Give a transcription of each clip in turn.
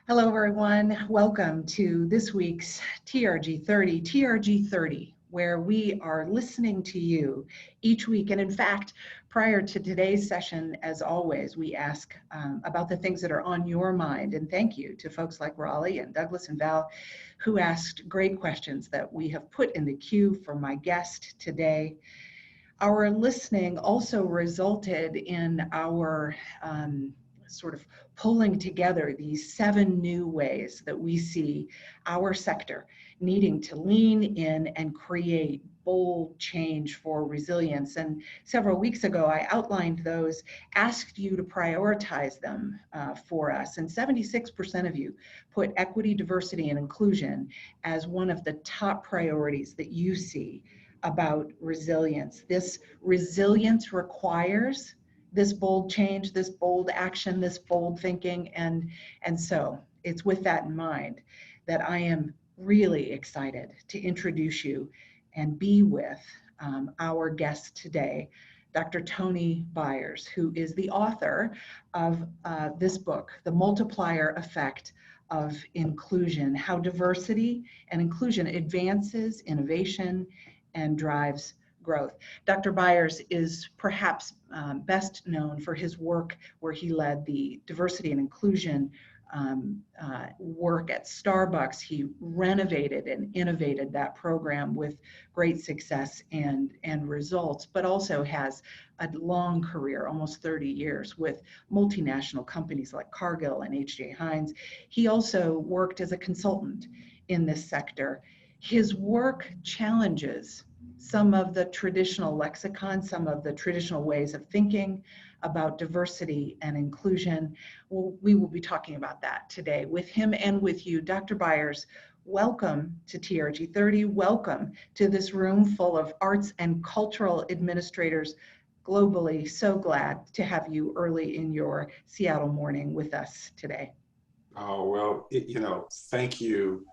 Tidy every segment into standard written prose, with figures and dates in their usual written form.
Hello, everyone. Welcome to this week's TRG 30, where we are listening to you each week. And in fact, prior to today's session, as always, we ask about the things that are on your mind. And thank you to folks like Raleigh and Douglas and Val, who asked great questions that we have put in the queue for my guest today. Our listening also resulted in our sort of pulling together these 7 new ways that we see our sector needing to lean in and create bold change for resilience. And several weeks ago, I outlined those, asked you to prioritize them for us. And 76% of you put equity, diversity, and inclusion as one of the top priorities that you see about resilience. This resilience requires this bold change, this bold action, this bold thinking. And so it's with that in mind that I am really excited to introduce you and be with our guest today, Dr. Tony Byers, who is the author of this book, The Multiplier Effect of Inclusion, How Diversity and Inclusion Advances Innovation and Drives Growth. Dr. Byers is perhaps best known for his work where he led the diversity and inclusion work at Starbucks. He renovated and innovated that program with great success and results, but also has a long career, almost 30 years, with multinational companies like Cargill and H.J. Heinz. He also worked as a consultant in this sector. His work challenges some of the traditional lexicon, some of the traditional ways of thinking about diversity and inclusion. We will be talking about that today with him and with you. Dr. Byers, welcome to TRG 30. Welcome to this room full of arts and cultural administrators globally. So glad to have you early in your Seattle morning with us today. Oh, well, thank you,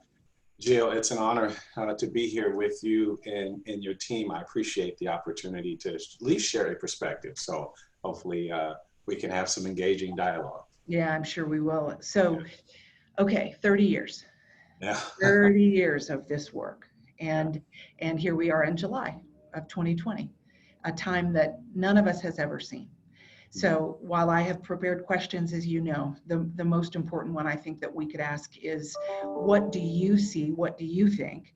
Jill. It's an honor to be here with you and your team. I appreciate the opportunity to at least share a perspective. So hopefully we can have some engaging dialogue. Yeah, I'm sure we will. So, okay, 30 years. Yeah. 30 years of this work. And here we are in July of 2020, a time that none of us has ever seen. So while I have prepared questions, as you know, the most important one I think that we could ask is, what do you see, what do you think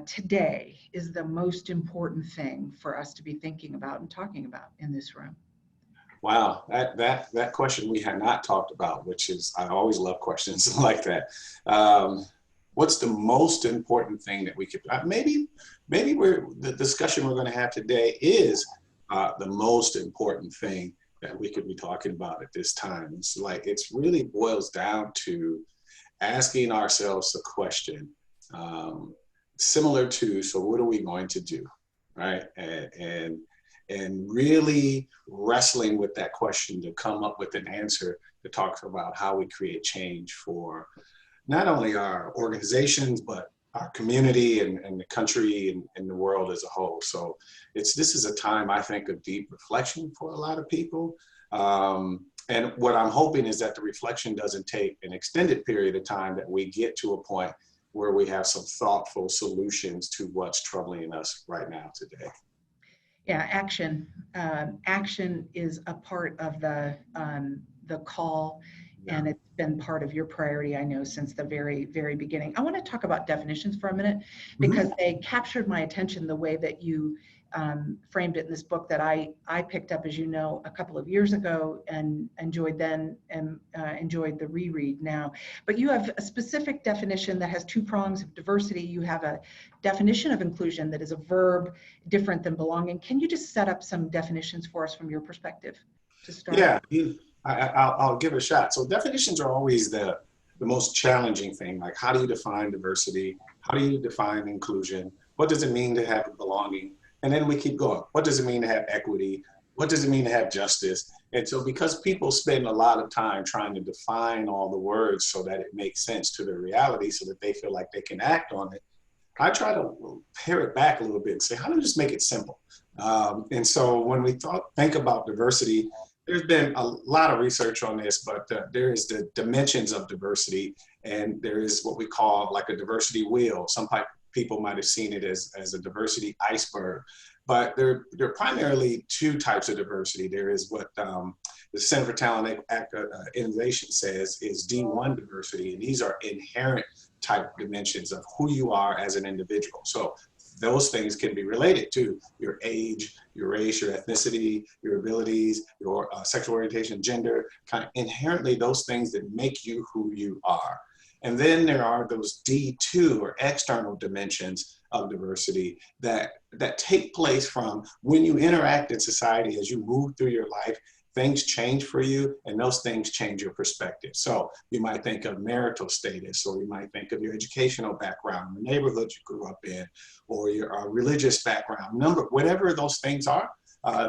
today is the most important thing for us to be thinking about and talking about in this room? Wow, that question we had not talked about, which is, I always love questions like that. What's the most important thing that we could, maybe the discussion we're going to have today is the most important thing that we could be talking about at this time. It's like, it's really boils down to asking ourselves a question similar to, so what are we going to do, right? And really wrestling with that question to come up with an answer to talk about how we create change for not only our organizations, but our community and the country and the world as a whole. So this is a time, I think, of deep reflection for a lot of people. And what I'm hoping is that the reflection doesn't take an extended period of time, that we get to a point where we have some thoughtful solutions to what's troubling us right now today. Yeah, action. Action is a part of the call. And it's been part of your priority, I know, since the very, very beginning. I want to talk about definitions for a minute, because they captured my attention the way that you framed it in this book that I picked up, as you know, a couple of years ago and enjoyed then and enjoyed the reread now. But you have a specific definition that has 2 prongs of diversity. You have a definition of inclusion that is a verb different than belonging. Can you just set up some definitions for us from your perspective to start? Yeah. I'll give it a shot. So definitions are always the most challenging thing. Like, how do you define diversity? How do you define inclusion? What does it mean to have belonging? And then we keep going. What does it mean to have equity? What does it mean to have justice? And so because people spend a lot of time trying to define all the words so that it makes sense to their reality so that they feel like they can act on it, I try to pare it back a little bit and say, how do we just make it simple? And so when we think about diversity, there's been a lot of research on this, but there is the dimensions of diversity, and there is what we call like a diversity wheel. People might have seen it as a diversity iceberg, but there are primarily two types of diversity. There is what the Center for Talent Innovation says is D1 diversity, and these are inherent type dimensions of who you are as an individual. So those things can be related to your age, your race, your ethnicity, your abilities, your sexual orientation, gender, kind of inherently those things that make you who you are. And then there are those D2 or external dimensions of diversity that take place from when you interact in society as you move through your life. Things change for you, and those things change your perspective. So you might think of marital status, or you might think of your educational background, the neighborhood you grew up in, or your religious background, whatever those things are.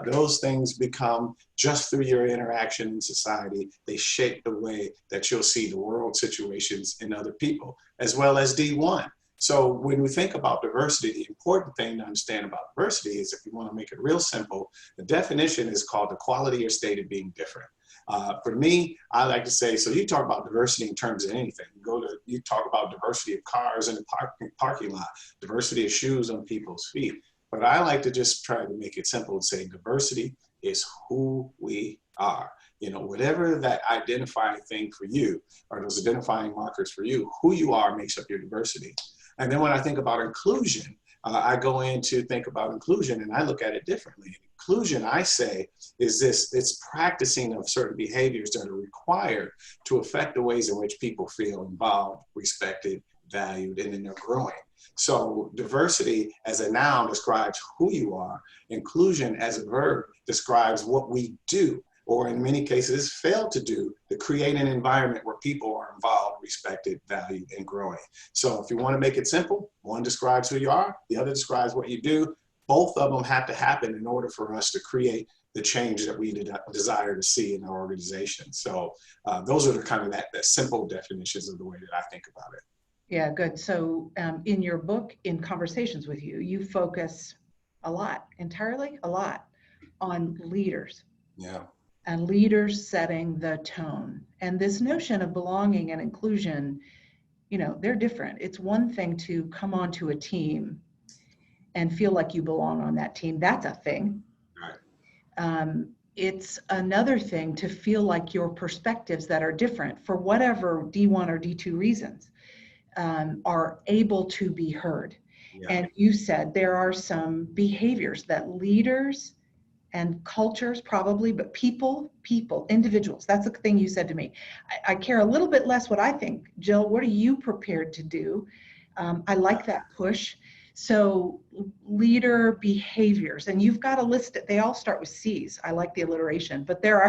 Those things become, just through your interaction in society, they shape the way that you'll see the world situations in other people, as well as D1. So when we think about diversity, the important thing to understand about diversity is, if you want to make it real simple, the definition is called the quality or state of being different. For me, I like to say, so you talk about diversity in terms of anything. You talk about diversity of cars in the parking lot, diversity of shoes on people's feet. But I like to just try to make it simple and say diversity is who we are. You know, whatever that identifying thing for you, or those identifying markers for you, who you are makes up your diversity. And then when I think about inclusion, I go in to think about inclusion, and I look at it differently. Inclusion, I say, is it's practicing of certain behaviors that are required to affect the ways in which people feel involved, respected, valued, and then they're growing. So diversity as a noun describes who you are. Inclusion as a verb describes what we do, or in many cases fail to do, to create an environment where people are involved, respected, valued, and growing. So if you want to make it simple, one describes who you are, the other describes what you do. Both of them have to happen in order for us to create the change that we desire to see in our organization. So those are the kind of that simple definitions of the way that I think about it. Yeah, good. So in your book, in conversations with you, you focus a lot on leaders. Yeah. And leaders setting the tone. And this notion of belonging and inclusion, you know, they're different. It's one thing to come onto a team and feel like you belong on that team. That's a thing. Right. It's another thing to feel like your perspectives that are different, for whatever D1 or D2 reasons, are able to be heard. Yeah. And you said there are some behaviors that leaders and cultures probably, but people, individuals, that's the thing you said to me. I care a little bit less what I think. Jill, what are you prepared to do? I like that push. So leader behaviors, and you've got a list, they all start with C's. I like the alliteration, but there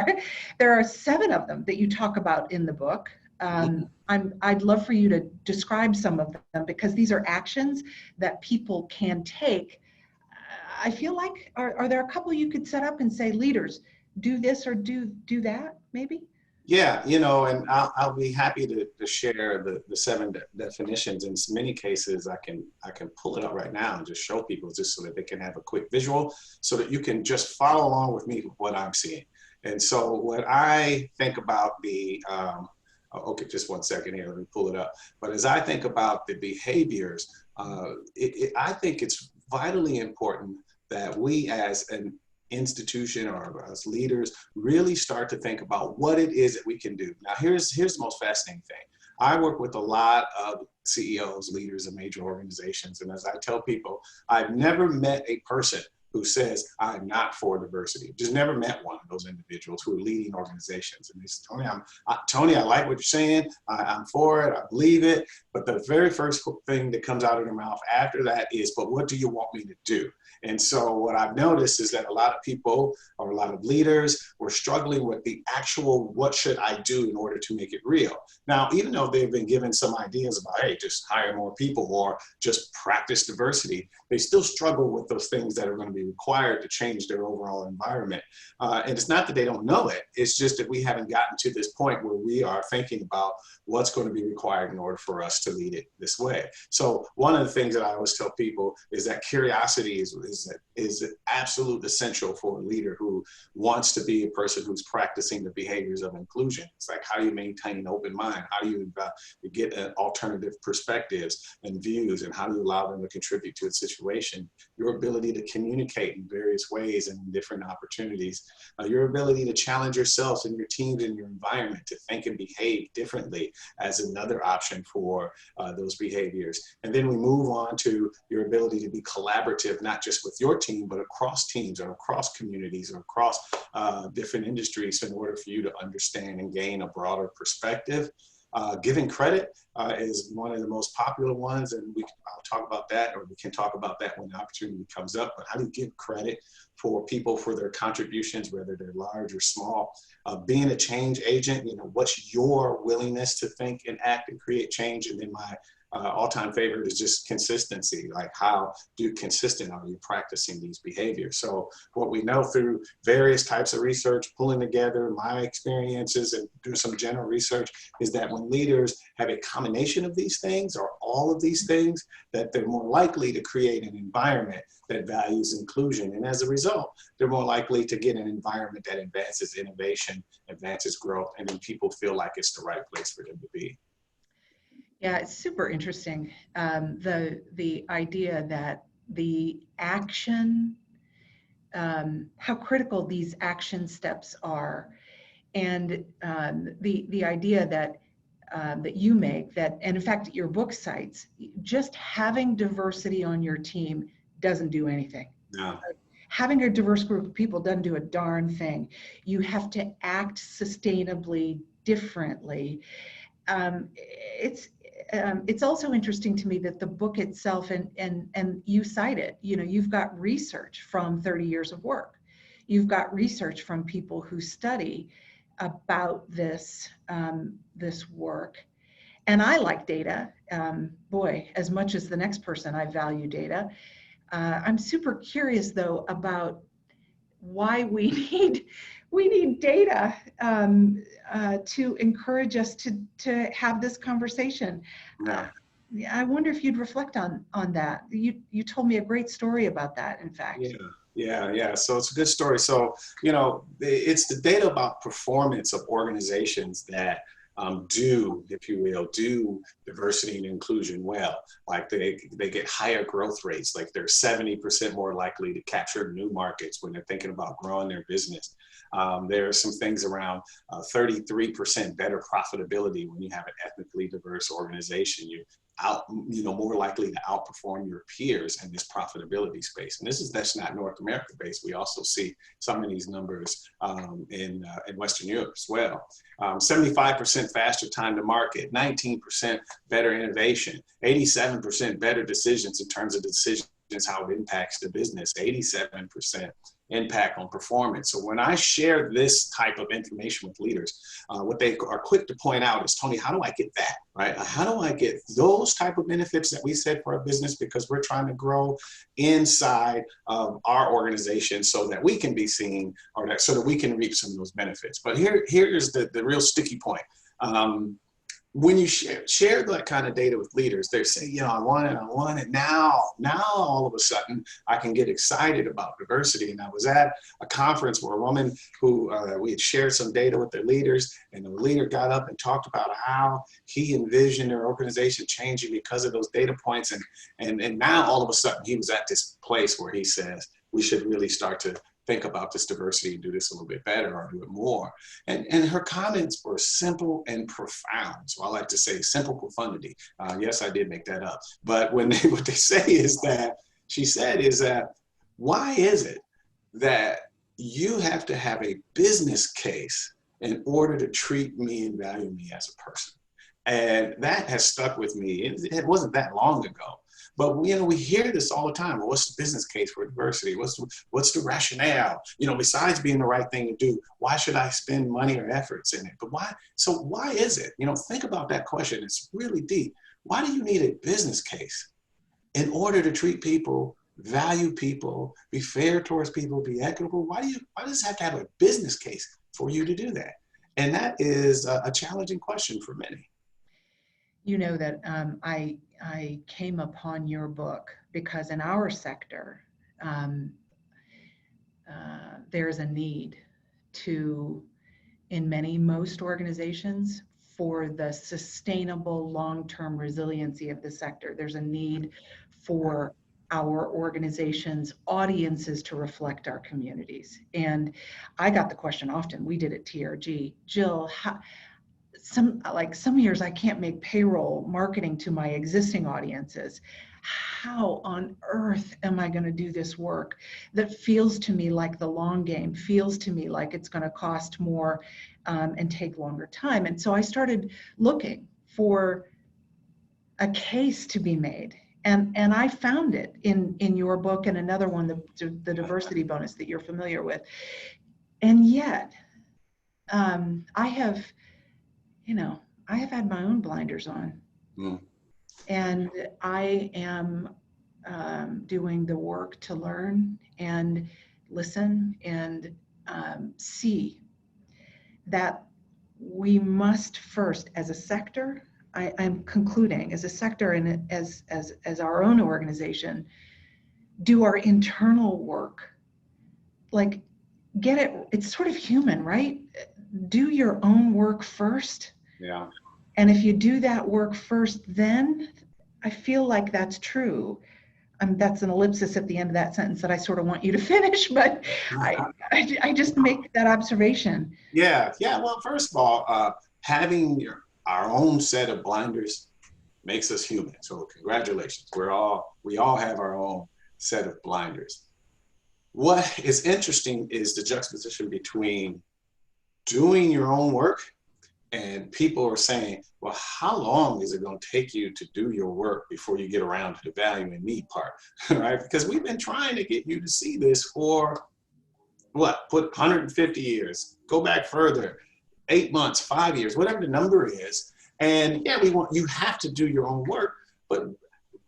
are 7 of them that you talk about in the book. I'd love for you to describe some of them, because these are actions that people can take. I feel like, are there a couple you could set up and say, leaders, do this or do that, maybe? Yeah, you know, and I'll be happy to share the 7 definitions. In many cases, I can pull it up right now and just show people, just so that they can have a quick visual, so that you can just follow along with me with what I'm seeing. And so what I think about okay, just one second here, let me pull it up. But as I think about the behaviors, I think it's vitally important that we as an institution or as leaders really start to think about what it is that we can do. Now, here's the most fascinating thing. I work with a lot of CEOs, leaders of major organizations. And as I tell people, I've never met a person who says, I'm not for diversity. Just never met one of those individuals who are leading organizations. And they say, Tony, I like what you're saying. I'm for it. I believe it. But the very first thing that comes out of their mouth after that is, but what do you want me to do? And so what I've noticed is that a lot of people, or a lot of leaders, were struggling with the actual, what should I do in order to make it real? Now, even though they've been given some ideas about, hey, just hire more people or just practice diversity, they still struggle with those things that are going to be be required to change their overall environment. And it's not that they don't know it, it's just that we haven't gotten to this point where we are thinking about what's going to be required in order for us to lead it this way. So one of the things that I always tell people is that curiosity is absolute essential for a leader who wants to be a person who's practicing the behaviors of inclusion. It's like, how do you maintain an open mind? How do you get alternative perspectives and views, and how do you allow them to contribute to a situation? Your ability to communicate in various ways and different opportunities, your ability to challenge yourself and your teams and your environment to think and behave differently as another option for those behaviors. And then we move on to your ability to be collaborative, not just with your team, but across teams or across communities or across different industries in order for you to understand and gain a broader perspective. Giving credit is one of the most popular ones, and I'll talk about that, or we can talk about that when the opportunity comes up. But how do you give credit for people for their contributions, whether they're large or small? Being a change agent, what's your willingness to think and act and create change? And then my all-time favorite is just consistency. Like, how consistent are you practicing these behaviors? So what we know through various types of research, pulling together my experiences and do some general research, is that when leaders have a combination of these things or all of these things, that they're more likely to create an environment that values inclusion. And as a result, they're more likely to get an environment that advances innovation, advances growth, and then people feel like it's the right place for them to be. Yeah, it's super interesting. The idea that the action, how critical these action steps are, and the idea that that you make, that, and in fact, your book cites, just having diversity on your team doesn't do anything. No. Having a diverse group of people doesn't do a darn thing. You have to act sustainably differently. It's also interesting to me that the book itself, and you cite it, you've got research from 30 years of work. You've got research from people who study about this work. And I like data. Boy, as much as the next person, I value data. I'm super curious, though, about why we need data to encourage us to have this conversation. Yeah. I wonder if you'd reflect on that. You told me a great story about that, in fact. Yeah. So it's a good story. So, it's the data about performance of organizations that do diversity and inclusion well. Like they get higher growth rates. Like they're 70% more likely to capture new markets when they're thinking about growing their business. There are some things around 33% better profitability when you have an ethnically diverse organization. You're more likely to outperform your peers in this profitability space. And that's not North America based. We also see some of these numbers in Western Europe as well. 75% faster time to market, 19% better innovation, 87% better decisions in terms of decisions, how it impacts the business, 87% impact on performance. So when I share this type of information with leaders, what they are quick to point out is, Tony, how do I get that, right? How do I get those type of benefits that we said for our business, because we're trying to grow inside of our organization so that we can be seen, or so that we can reap some of those benefits. But here's the real sticky point. When you share that kind of data with leaders, they say, I want it now. Now, all of a sudden, I can get excited about diversity. And I was at a conference where a woman who we had shared some data with their leaders, and the leader got up and talked about how he envisioned their organization changing because of those data points. And now, all of a sudden, he was at this place where he says, we should really start to think about this diversity and do this a little bit better or do it more. And her comments were simple and profound. So I like to say simple profundity. Yes, I did make that up. But what they say is that, she said is that, why is it that you have to have a business case in order to treat me and value me as a person? And that has stuck with me. It wasn't that long ago. But we hear this all the time. Well, what's the business case for diversity? What's the rationale? Besides being the right thing to do, why should I spend money or efforts in it? But why? So why is it? Think about that question. It's really deep. Why do you need a business case in order to treat people value people, be fair towards people, be equitable? Why does it have to have a business case for you to do that? And that is a challenging question for many. You know that I came upon your book because in our sector, there's a need to, in most organizations, for the sustainable long-term resiliency of the sector. There's a need for our organization's audiences to reflect our communities. And I got the question often, we did at TRG, Jill, some years I can't make payroll marketing to my existing audiences. How on earth am I going to do this work that feels to me like the long game, feels to me like it's going to cost more and take longer time? And so I started looking for a case to be made. And I found it in your book and another one, the diversity bonus that you're familiar with. And yet, I have had my own blinders on. And I am doing the work to learn and listen and see that we must first, as a sector, I'm concluding, as a sector and as our own organization, do our internal work. Like, get it, it's sort of human, right? Do your own work first. Yeah. And if you do that work first, then I feel like that's true. That's an ellipsis at the end of that sentence that I sort of want you to finish, but I just make that observation. Yeah. Well, first of all, having our own set of blinders makes us human. So congratulations. We all have our own set of blinders. What is interesting is the juxtaposition between doing your own work and people are saying, well, how long is it going to take you to do your work before you get around to the value and need part, right? Because we've been trying to get you to see this for put 150 years, go back further, 8 months, 5 years, whatever the number is. And yeah, you have to do your own work, but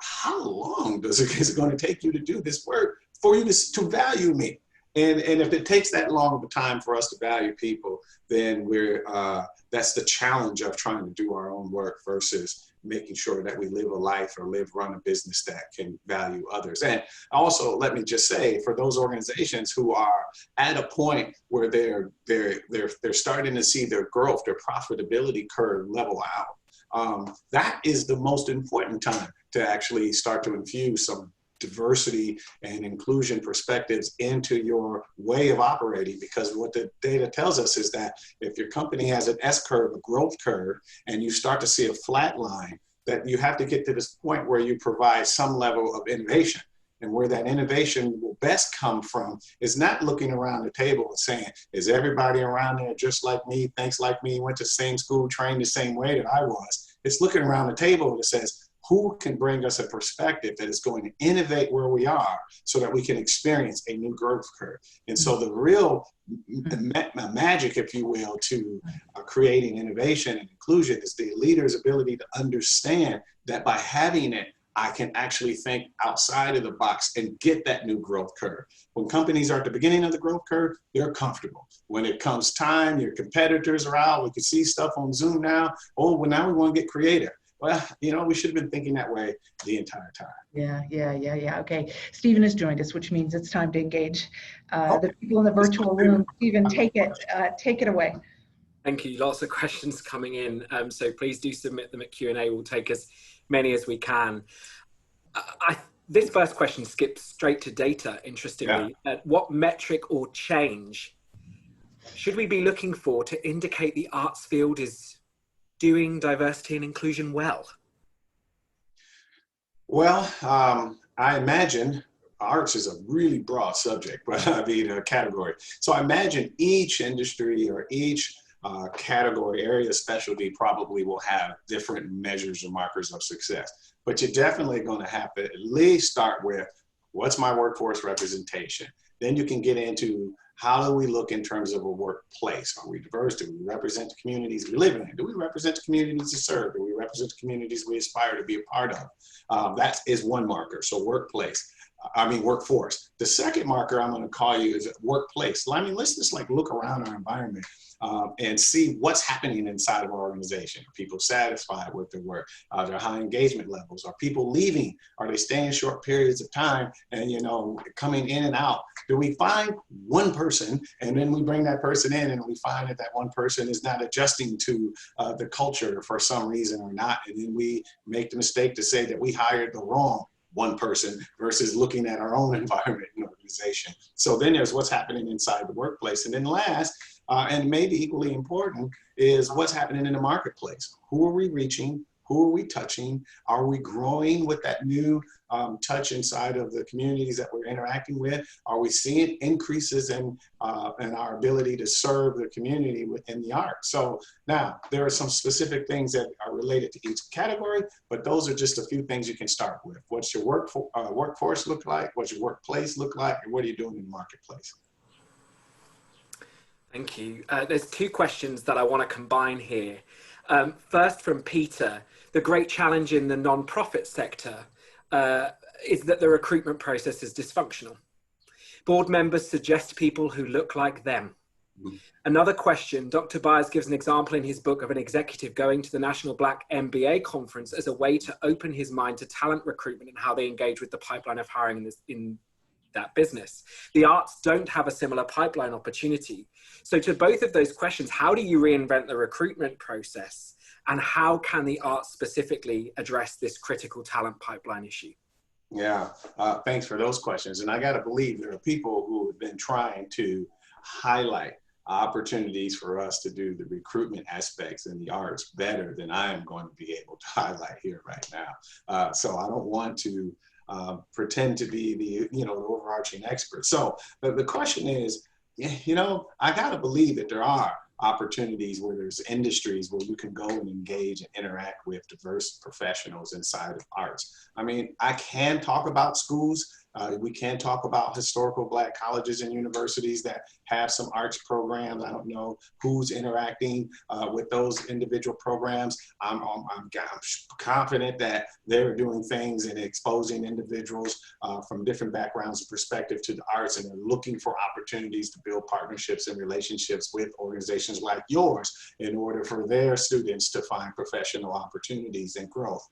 how long is it going to take you to do this work for you to value me? And if it takes that long of a time for us to value people, then that's the challenge of trying to do our own work versus making sure that we live a life or run a business that can value others. And also, let me just say, for those organizations who are at a point where they're starting to see their growth, their profitability curve level out, that is the most important time to actually start to infuse some diversity and inclusion perspectives into your way of operating, because what the data tells us is that if your company has an S curve, a growth curve, and you start to see a flat line, that you have to get to this point where you provide some level of innovation. And where that innovation will best come from is not looking around the table and saying, is everybody around there just like me, thinks like me, went to the same school, trained the same way that I was. It's looking around the table that says, who can bring us a perspective that is going to innovate where we are so that we can experience a new growth curve? And so the real magic, if you will, to creating innovation and inclusion is the leader's ability to understand that by having it, I can actually think outside of the box and get that new growth curve. When companies are at the beginning of the growth curve, they're comfortable. When it comes time, your competitors are out, we can see stuff on Zoom now. Oh, well, now we want to get creative. Well, we should have been thinking that way the entire time. Yeah. Okay. Stephen has joined us, which means it's time to engage the people in the virtual room. Stephen, take it away. Thank you. Lots of questions coming in. So please do submit them at Q&A. We'll take as many as we can. This first question skips straight to data, interestingly. Yeah. What metric or change should we be looking for to indicate the arts field is doing diversity and inclusion well? Well, I imagine arts is a really broad subject, but a category. So I imagine each industry or each category, area of specialty probably will have different measures or markers of success. But you're definitely going to have to at least start with, what's my workforce representation? Then you can get into, how do we look in terms of a workplace? Are we diverse? Do we represent the communities we live in? Do we represent the communities we serve? Do we represent the communities we aspire to be a part of? That is one marker, so workplace. workforce. The second marker I'm going to call you is workplace. I mean, let's just like look around our environment and see what's happening inside of our organization. Are people satisfied with their work? Are there high engagement levels? Are people leaving? Are they staying short periods of time and, you know, coming in and out? Do we find one person and then we bring that person in and we find that that one person is not adjusting to the culture for some reason or not? And then we make the mistake to say that we hired the wrong one person versus looking at our own environment and organization. So then there's what's happening inside the workplace. And then last, and maybe equally important, is what's happening in the marketplace. Who are we reaching? Who are we touching? Are we growing with that new touch inside of the communities that we're interacting with? Are we seeing increases in our ability to serve the community within the arts? So now there are some specific things that are related to each category, but those are just a few things you can start with. What's your workforce look like? What's your workplace look like? And what are you doing in the marketplace? Thank you. There's two questions that I want to combine here. First, from Peter, the great challenge in the non-profit sector is that the recruitment process is dysfunctional. Board members suggest people who look like them. Another question, Dr. Byers gives an example in his book of an executive going to the National Black MBA conference as a way to open his mind to talent recruitment and how they engage with the pipeline of hiring in that business. The arts don't have a similar pipeline opportunity. So to both of those questions, how do you reinvent the recruitment process and how can the arts specifically address this critical talent pipeline issue? Yeah, thanks for those questions. And I got to believe there are people who have been trying to highlight opportunities for us to do the recruitment aspects in the arts better than I am going to be able to highlight here right now. So I don't want to pretend to be the overarching expert. So the question is, I gotta believe that there are opportunities where there's industries where you can go and engage and interact with diverse professionals inside of arts. I mean, I can talk about schools. We can talk about historical Black colleges and universities that have some arts programs. I don't know who's interacting with those individual programs. I'm confident that they're doing things and exposing individuals from different backgrounds and perspective to the arts, and they're looking for opportunities to build partnerships and relationships with organizations like yours in order for their students to find professional opportunities and growth.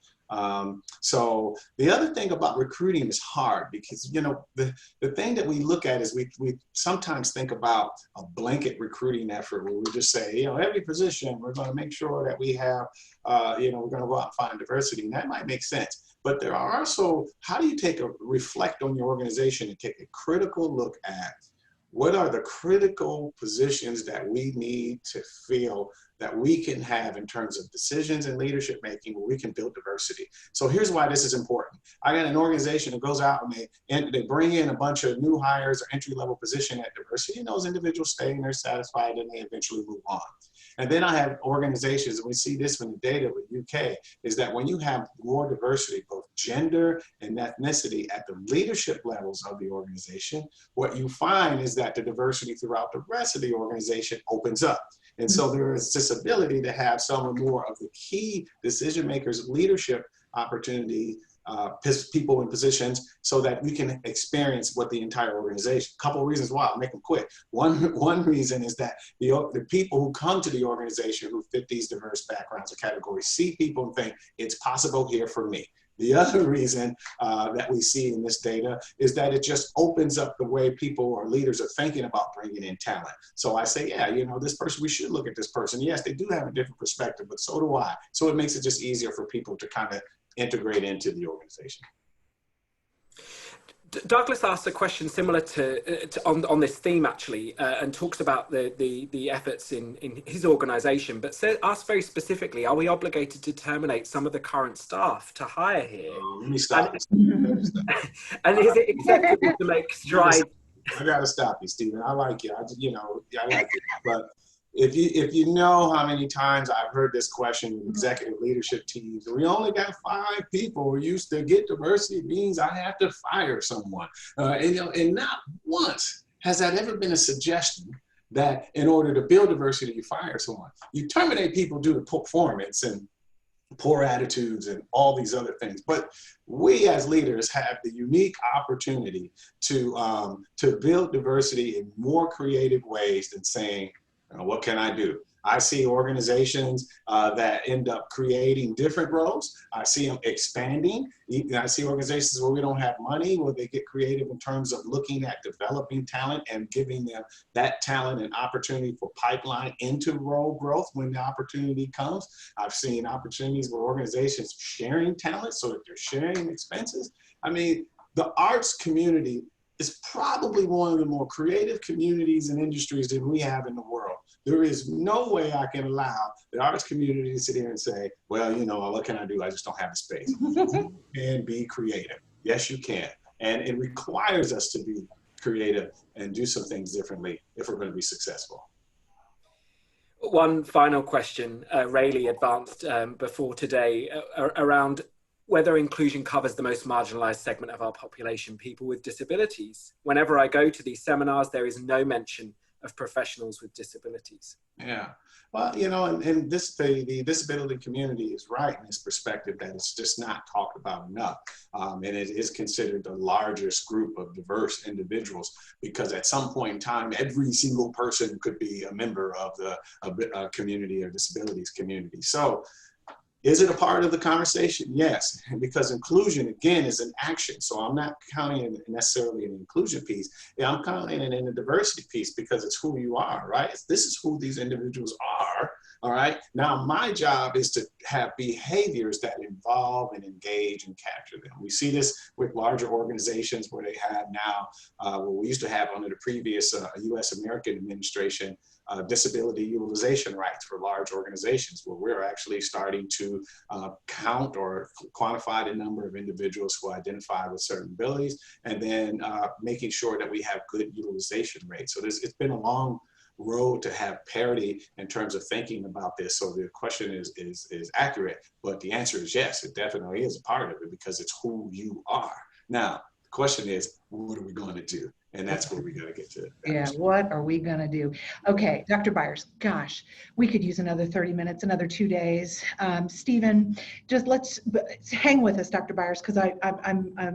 So the other thing about recruiting is hard because, the thing that we look at is we sometimes think about a blanket recruiting effort where we just say, every position, we're going to make sure that we have, we're going to go out and find diversity. And that might make sense. But there are also, how do you reflect on your organization and take a critical look at what are the critical positions that we need to feel that we can have in terms of decisions and leadership making where we can build diversity. So here's why this is important. I got an organization that goes out and they bring in a bunch of new hires or entry-level position at diversity, and those individuals stay and they're satisfied and they eventually move on. And then I have organizations, and we see this from the data with UK, is that when you have more diversity, both gender and ethnicity at the leadership levels of the organization, what you find is that the diversity throughout the rest of the organization opens up. And so there is this ability to have some or more of the key decision makers' leadership opportunity, people in positions, so that we can experience what the entire organization. A couple of reasons why, I'll make them quick. One reason is that the people who come to the organization who fit these diverse backgrounds or categories see people and think, it's possible here for me. The other reason that we see in this data is that it just opens up the way people or leaders are thinking about bringing in talent. So I say, this person, we should look at this person. Yes, they do have a different perspective, but so do I. So it makes it just easier for people to kind of integrate into the organization. Douglas asked a question similar on this theme actually, and talks about the efforts in his organization, but asked very specifically, are we obligated to terminate some of the current staff to hire here? Let me stop and is it acceptable to make strides? I gotta stop you, Stephen. I like you. I like you. But if you know how many times I've heard this question in executive leadership teams, we only got 5 people who used to get diversity means I have to fire someone. And not once has that ever been a suggestion that in order to build diversity, you fire someone. You terminate people due to performance, and poor attitudes and all these other things. But we as leaders have the unique opportunity to build diversity in more creative ways than saying, what can I do? I see organizations that end up creating different roles. I see them expanding. I see organizations where we don't have money, where they get creative in terms of looking at developing talent and giving them that talent and opportunity for pipeline into role growth when the opportunity comes. I've seen opportunities where organizations sharing talent so that they're sharing expenses. I mean, the arts community is probably one of the more creative communities and industries that we have in the world. There is no way I can allow the arts community to sit here and say, well, what can I do? I just don't have the space. You can be creative. Yes, you can. And it requires us to be creative and do some things differently if we're going to be successful. One final question, Rayleigh advanced before today around whether inclusion covers the most marginalized segment of our population, people with disabilities. Whenever I go to these seminars, there is no mention of professionals with disabilities. Yeah, well, and the disability community is right in this perspective that it's just not talked about enough. And it is considered the largest group of diverse individuals because at some point in time, every single person could be a member of the community or disabilities community. So is it a part of the conversation? Yes, because inclusion, again, is an action. So I'm not counting it necessarily an inclusion piece. Yeah, I'm counting it in a diversity piece because it's who you are, right? This is who these individuals are, all right? Now, my job is to have behaviors that involve and engage and capture them. We see this with larger organizations where they have now, what we used to have under the previous U.S. American administration, disability utilization rights for large organizations, where we're actually starting to count or quantify the number of individuals who identify with certain abilities, and then making sure that we have good utilization rates. So it's been a long road to have parity in terms of thinking about this. So the question is accurate, but the answer is yes, it definitely is a part of it because it's who you are. Now, the question is, what are we going to do? And that's where we got to get to. Yeah, what are we going to do? Okay, Dr. Byers, gosh, we could use another 30 minutes, another 2 days. Stephen, just let's hang with us, Dr. Byers, because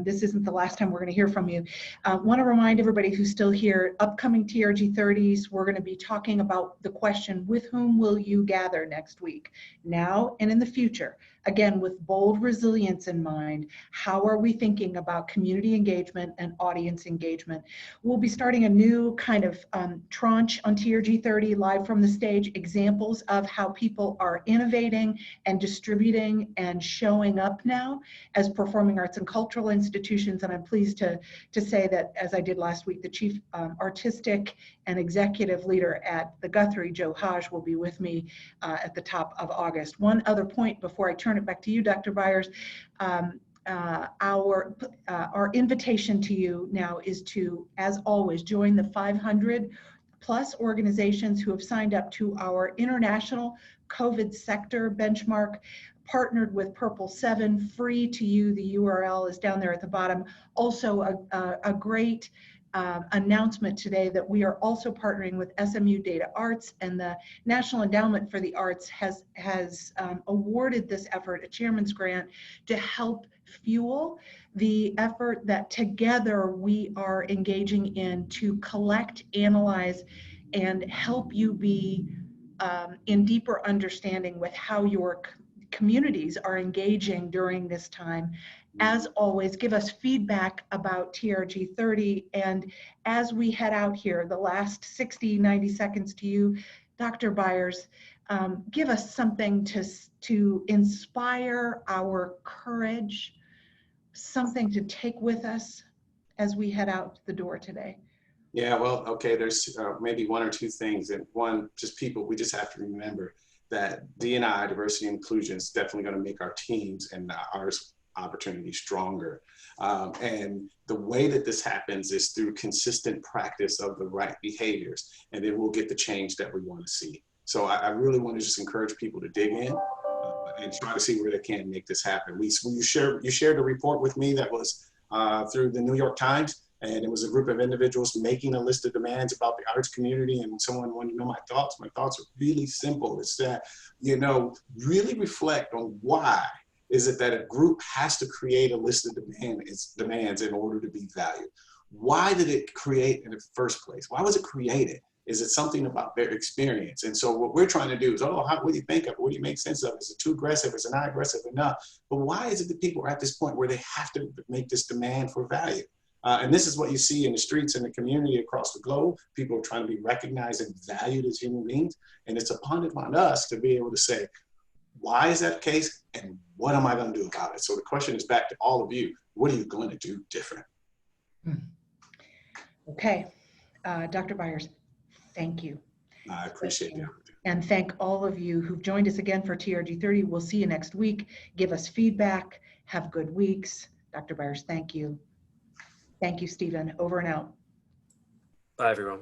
this isn't the last time we're going to hear from you. Want to remind everybody who's still here, upcoming TRG 30s, we're going to be talking about the question, with whom will you gather next week, now and in the future? Again, with bold resilience in mind, how are we thinking about community engagement and audience engagement? We'll be starting a new kind of tranche on TRG 30, live from the stage, examples of how people are innovating and distributing and showing up now as performing arts and cultural institutions. And I'm pleased to say that, as I did last week, the chief artistic and executive leader at the Guthrie, Joe Hodge, will be with me at the top of August. One other point before I turn it back to you, Dr. Byers. Our invitation to you now is to, as always, join the 500 plus organizations who have signed up to our international COVID sector benchmark, partnered with Purple 7, free to you. The URL is down there at the bottom. Also a great announcement today that we are also partnering with SMU Data Arts, and the National Endowment for the Arts has awarded this effort a chairman's grant to help fuel the effort that together we are engaging in to collect, analyze, and help you be in deeper understanding with how your communities are engaging during this time. As always, give us feedback about TRG 30. And as we head out here, the last 60, 90 seconds to you, Dr. Byers, give us something to inspire our courage, something to take with us as we head out the door today. Yeah, well, okay, there's maybe one or two things. And one, just people, we just have to remember that D&I, diversity and inclusion, is definitely going to make our teams and our opportunity stronger. And the way that this happens is through consistent practice of the right behaviors, and then we'll get the change that we want to see. So I really want to just encourage people to dig in and try to see where they can make this happen. You shared a report with me that was through the New York Times. And it was a group of individuals making a list of demands about the arts community. And someone wanted to know my thoughts are really simple. It's that, you know, really reflect on why is it that a group has to create a list of demands in order to be valued? Why did it create in the first place? Why was it created? Is it something about their experience? And so what we're trying to do is, what do you think of it? What do you make sense of? Is it too aggressive? Is it not aggressive enough? But why is it that people are at this point where they have to make this demand for value? And this is what you see in the streets and the community across the globe. People are trying to be recognized and valued as human beings. And it's upon us to be able to say, why is that the case? And what am I going to do about it? So the question is back to all of you. What are you going to do different? Okay. Dr. Byers, thank you. I appreciate it. And thank all of you who've joined us again for TRG 30. We'll see you next week. Give us feedback. Have good weeks. Dr. Byers, thank you. Thank you, Stephen. Over and out. Bye, everyone.